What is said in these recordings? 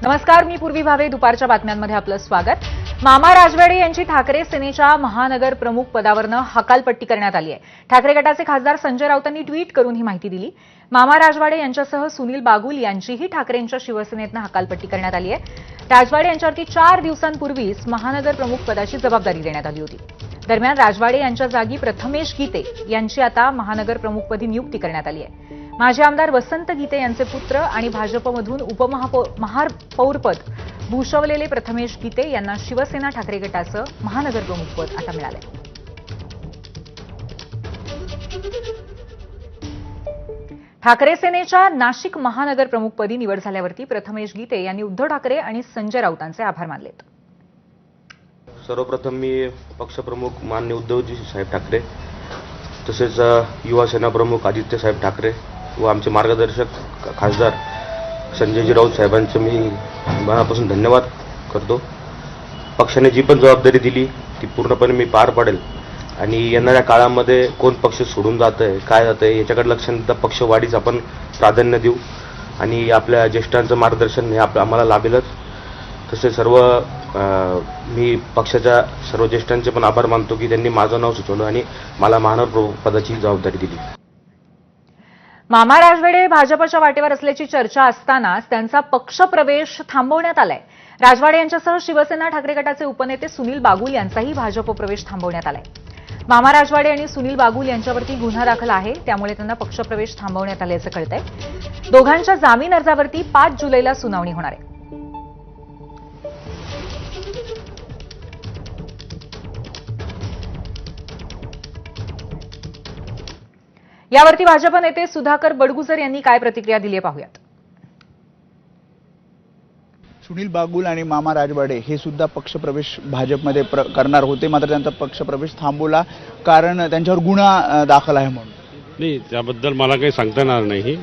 नमस्कार, मी पूर्वी भावे. दुपारच्या बातम्यांमध्ये आपलं स्वागत. मामा राजवाडे यांची ठाकरे सेनेच्या महानगर प्रमुख पदावरनं हकालपट्टी करण्यात आली आहे. ठाकरे गटाचे खासदार संजय राऊतांनी ट्विट करून ही माहिती दिली. मामा राजवाडे यांच्यासह सुनील बागुल यांचीही ठाकरेंच्या शिवसेनेतनं हकालपट्टी करण्यात आली आहे. राजवाडे यांच्यावरती 4 दिवसांपूर्वीच महानगर प्रमुख पदाची जबाबदारी देण्यात आली होती. दरम्यान राजवाडे यांच्या जागी प्रथमेश गीते यांची आता महानगर प्रमुखपदी नियुक्ती करण्यात आली आहे. माजी आमदार वसंत गीते यांचे पुत्र आणि भाजपमधून महापौरपद भूषवलेले प्रथमेश गीते यांना शिवसेना ठाकरे गटाचं महानगर प्रमुखपद आता मिळालंय. ठाकरे सेनेच्या नाशिक महानगर प्रमुखपदी निवड झाल्यावरती प्रथमेश गीते यांनी उद्धव ठाकरे आणि संजय राऊतांचे आभार मानलेत. सर्वप्रथम मी पक्षप्रमुख माननीय उद्धवजी साहेब ठाकरे, तसेच युवा सेना प्रमुख आदित्य साहेब ठाकरे व आमचे मार्गदर्शक खासदार संजयजी राऊत साहेबांचं मी मनापासून धन्यवाद करतो. पक्षाने जी पण जबाबदारी दिली ती पूर्णपणे मी पार पाडेल आणि येणाऱ्या काळामध्ये कोण पक्ष सोडून जात आहे, काय जात आहे याच्याकडे लक्ष न देता पक्षवाढीच आपण प्राधान्य देऊ आणि आपल्या ज्येष्ठांचं मार्गदर्शन हे आम्हाला लाभेलच. तसे मी पक्षाच्या सर्व ज्येष्ठांचे पण आभार मानतो की त्यांनी माझं नाव सुचवलं आणि मला महानगर पदाची जबाबदारी दिली. मामा राजवाडे भाजपच्या वाटेवर असल्याची चर्चा असतानाच त्यांचा पक्षप्रवेश थांबवण्यात आलाय. राजवाडे यांच्यासह शिवसेना ठाकरे गटाचे उपनेते सुनील बागुल यांचाही भाजप प्रवेश थांबवण्यात आलाय. मामा राजवाडे आणि सुनील बागुल यांच्यावरती गुन्हा दाखल आहे, त्यामुळे त्यांना पक्षप्रवेश थांबवण्यात आल्याचं कळतंय. दोघांच्या जामीन अर्जावरती 5 जुलैला सुनावणी होणार आहे. यावरती भाजप नेते सुधाकर बडगुजर यांनी काय प्रतिक्रिया दिली आहे पाहूयात. सुनील बागुल आणि मामा राजवाडे हे सुद्धा पक्षप्रवेश भाजपमध्ये करणार होते, मात्र त्यांचा पक्षप्रवेश थांबवला कारण त्यांच्यावर गुन्हा दाखल आहे म्हणून. नाही, त्याबद्दल मला काही सांगता येणार नाही.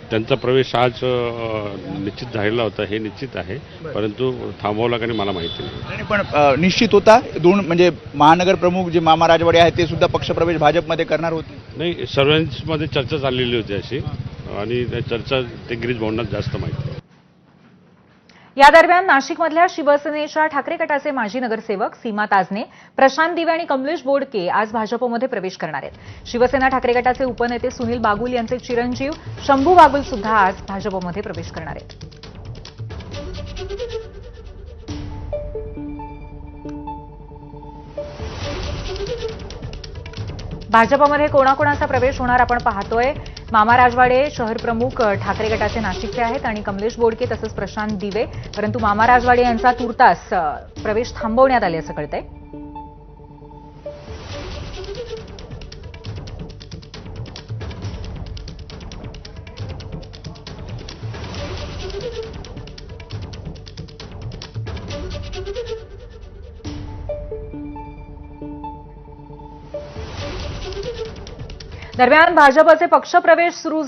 त्यांचा प्रवेश आज निश्चित झालेला होता, हे निश्चित आहे, परंतु थांबवला का नाही मला माहिती नाही. पण निश्चित होता दोन म्हणजे महानगर प्रमुख जे मामा राजवाडे आहेत ते सुद्धा पक्षप्रवेश भाजपमध्ये करणार होते. नाही, सर्वांमध्ये चर्चा चाललेली होती अशी आणि त्या चर्चा ते गिरीश भाऊंना जास्त माहिती आहे. या दरम्यान नाशिकमधल्या शिवसेनेच्या ठाकरे गटाचे माजी नगरसेवक सीमा ताजने, प्रशांत दिवे आणि कमलेश बोडके आज भाजपमध्ये प्रवेश करणार आहेत. शिवसेना ठाकरे गटाचे उपनेते सुनील बागुल यांचे चिरंजीव शंभू बागुल सुद्धा आज भाजपमध्ये प्रवेश करणार आहेत. भाजपमध्ये कोणाकोणाचा प्रवेश होणार आपण पाहतोय. मामा राजवाडे शहर प्रमुख ठाकरे गटाचे नाशिकचे आहेत आणि कमलेश बोडके तसंच प्रशांत दिवे, परंतु मामा राजवाडे यांचा तुर्तास प्रवेश थांबवण्यात आल्याचं कळतंय. दरम्यान भाजपचे पक्षप्रवेश सुरू